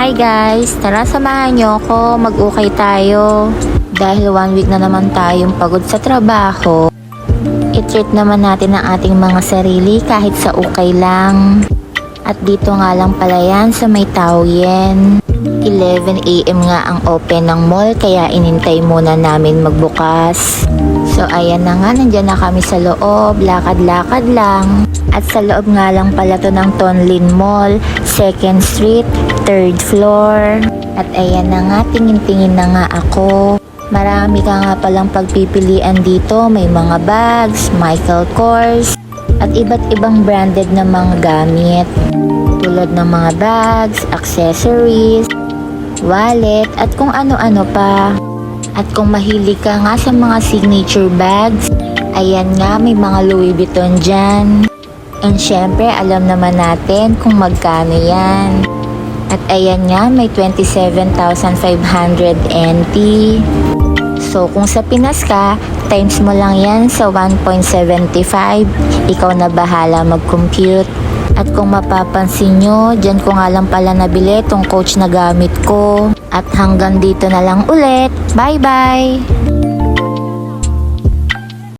Hi guys! Tara samahan nyo ako, mag-ukay tayo. Dahil 1 week na naman tayong pagod sa trabaho, i-treat naman natin ang ating mga sarili kahit sa ukay lang. At dito nga lang pala yan sa may Taoyuan. 11 AM nga ang open ng mall kaya inintay muna namin magbukas. So ayan na nga, nandyan na kami sa loob, lakad-lakad lang. At sa loob nga lang pala to ng Tonlin Mall, 2nd Street, 3rd floor. At ayan na nga, tingin-tingin na nga ako. Marami ka nga palang pagpipilian dito, may mga bags, Michael Kors, at iba't ibang branded na mga gamit. Tulad ng mga bags, accessories, wallet, at kung ano-ano pa. At kung mahilig ka nga sa mga signature bags, ayan nga, may mga Louis Vuitton dyan. And syempre, alam naman natin kung magkano yan. At ayan nga, may 27,500 NT. So kung sa Pinas ka, times mo lang yan sa 1.75. Ikaw na bahala mag-compute. At kung mapapansin nyo, dyan ko nga lang pala nabili tong Coach na gamit ko. At hanggang dito na lang ulit. Bye bye!